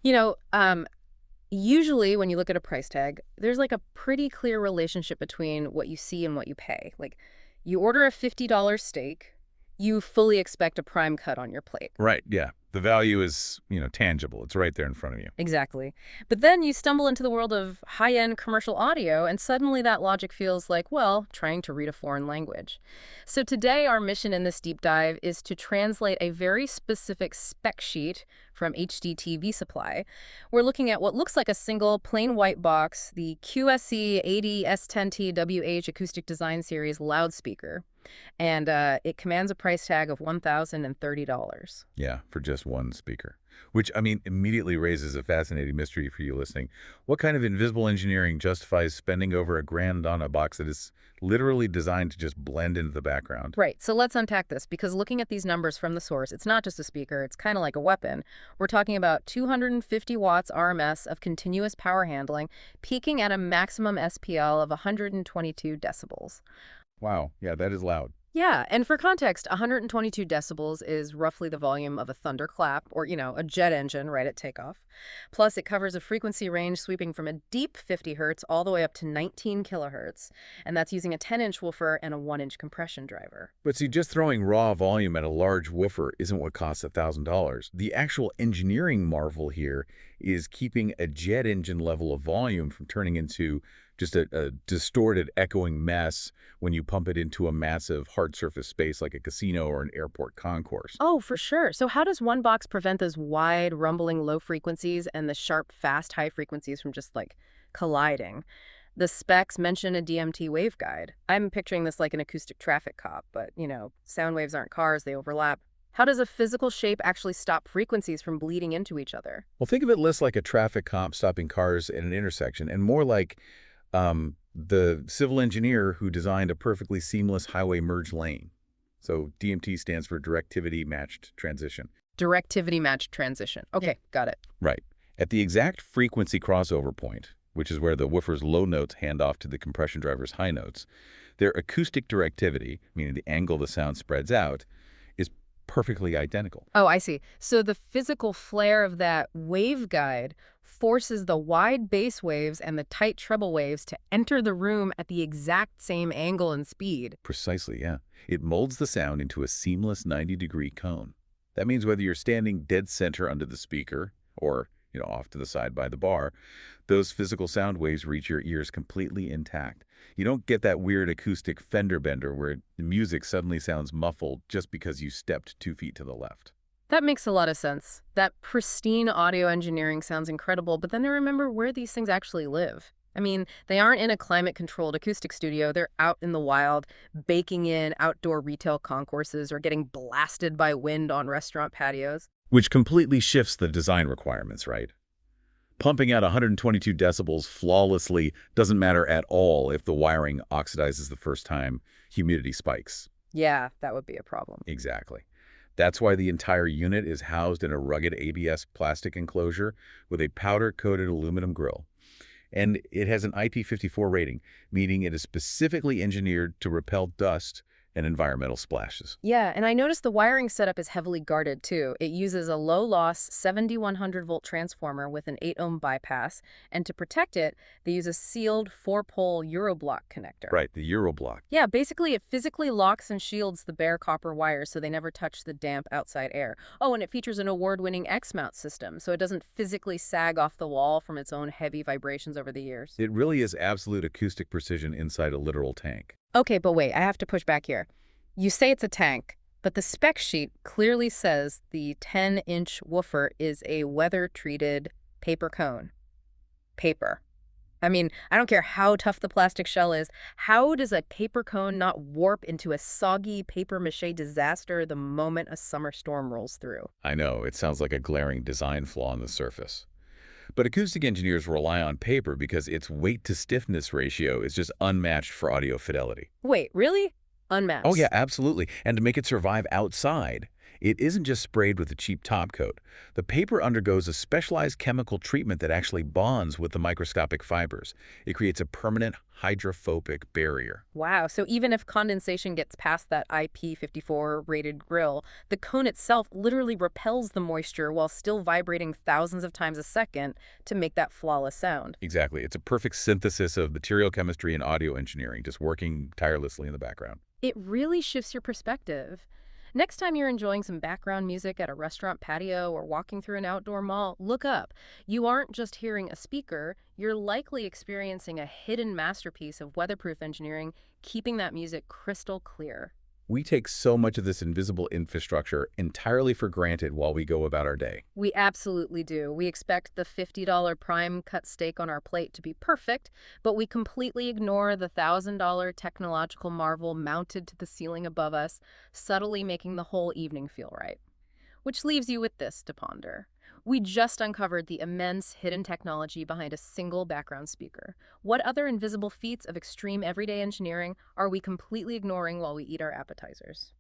You know, um, Usually when you look at a price tag, there's like a pretty clear relationship between what you see and what you pay. Like, you order a $50 steak, you fully expect a prime cut on your plate. Right, yeah. The value is, tangible. It's right there in front of you. Exactly. But then you stumble into the world of high-end commercial audio, and suddenly that logic feels like, well, trying to read a foreign language. So today, our mission in this deep dive is to translate a very specific spec sheet from HDTVSupply. We're looking at what looks like a single plain white box, the QSC AD-S10T-WH AcousticDesign Series loudspeaker. And it commands a price tag of $1,030. Yeah, for just one speaker. Which, immediately raises a fascinating mystery for you listening. What kind of invisible engineering justifies spending over $1,000 on a box that is literally designed to just blend into the background? Right, so let's unpack this, because looking at these numbers from the source, it's not just a speaker, it's kind of like a weapon. We're talking about 250 watts RMS of continuous power handling, peaking at a maximum SPL of 122 decibels. Wow, yeah, that is loud. Yeah, and for context, 122 decibels is roughly the volume of a thunderclap or, a jet engine right at takeoff. Plus, it covers a frequency range sweeping from a deep 50 hertz all the way up to 19 kilohertz, and that's using a 10-inch woofer and a 1-inch compression driver. But see, just throwing raw volume at a large woofer isn't what costs $1,000. The actual engineering marvel here is keeping a jet engine level of volume from turning into just a distorted, echoing mess when you pump it into a massive hard surface space like a casino or an airport concourse. Oh, for sure. So how does one box prevent those wide, rumbling low frequencies and the sharp, fast high frequencies from just, like, colliding? The specs mention a DMT waveguide. I'm picturing this like an acoustic traffic cop, but, sound waves aren't cars, they overlap. How does a physical shape actually stop frequencies from bleeding into each other? Well, think of it less like a traffic cop stopping cars at an intersection and more like the civil engineer who designed a perfectly seamless highway merge lane. So DMT stands for Directivity Matched Transition. Directivity matched transition. Okay, got it. Right. At the exact frequency crossover point, which is where the woofer's low notes hand off to the compression driver's high notes, their acoustic directivity, meaning the angle the sound spreads out, is perfectly identical. Oh, I see. So the physical flare of that waveguide forces the wide bass waves and the tight treble waves to enter the room at the exact same angle and speed. Precisely, yeah. It molds the sound into a seamless 90-degree cone. That means whether you're standing dead center under the speaker or, off to the side by the bar, those physical sound waves reach your ears completely intact. You don't get that weird acoustic fender bender where the music suddenly sounds muffled just because you stepped 2 feet to the left. That makes a lot of sense. That pristine audio engineering sounds incredible, but then I remember where these things actually live. I mean, they aren't in a climate-controlled acoustic studio. They're out in the wild, baking in outdoor retail concourses or getting blasted by wind on restaurant patios. Which completely shifts the design requirements, right? Pumping out 122 decibels flawlessly doesn't matter at all if the wiring oxidizes the first time humidity spikes. Yeah, that would be a problem. Exactly. That's why the entire unit is housed in a rugged ABS plastic enclosure with a powder-coated aluminum grille. And it has an IP54 rating, meaning it is specifically engineered to repel dust and environmental splashes. Yeah, and I noticed the wiring setup is heavily guarded, too. It uses a low-loss 7100-volt transformer with an 8-ohm bypass, and to protect it, they use a sealed 4-pole Euroblock connector. Right, the Euroblock. Yeah, basically it physically locks and shields the bare copper wires so they never touch the damp outside air. Oh, and it features an award-winning X-Mount system, so it doesn't physically sag off the wall from its own heavy vibrations over the years. It really is absolute acoustic precision inside a literal tank. Okay, but wait, I have to push back here. You say it's a tank, but the spec sheet clearly says the 10-inch woofer is a weather-treated paper cone. Paper. I mean, I don't care how tough the plastic shell is. How does a paper cone not warp into a soggy papier-mâché disaster the moment a summer storm rolls through? I know, it sounds like a glaring design flaw on the surface. But acoustic engineers rely on paper because its weight-to-stiffness ratio is just unmatched for audio fidelity. Wait, really? Unmatched? Oh, yeah, absolutely. And to make it survive outside, It isn't just sprayed with a cheap top coat. The paper undergoes a specialized chemical treatment that actually bonds with the microscopic fibers. It creates a permanent hydrophobic barrier. Wow, so even if condensation gets past that IP54 rated grill, the cone itself literally repels the moisture while still vibrating thousands of times a second to make that flawless sound. Exactly. It's a perfect synthesis of material chemistry and audio engineering, just working tirelessly in the background. It really shifts your perspective. Next time you're enjoying some background music at a restaurant patio or walking through an outdoor mall, look up. You aren't just hearing a speaker, you're likely experiencing a hidden masterpiece of weatherproof engineering, keeping that music crystal clear. We take so much of this invisible infrastructure entirely for granted while we go about our day. We absolutely do. We expect the $50 prime cut steak on our plate to be perfect, but we completely ignore the $1,000 technological marvel mounted to the ceiling above us, subtly making the whole evening feel right. Which leaves you with this to ponder. We just uncovered the immense hidden technology behind a single background speaker. What other invisible feats of extreme everyday engineering are we completely ignoring while we eat our appetizers?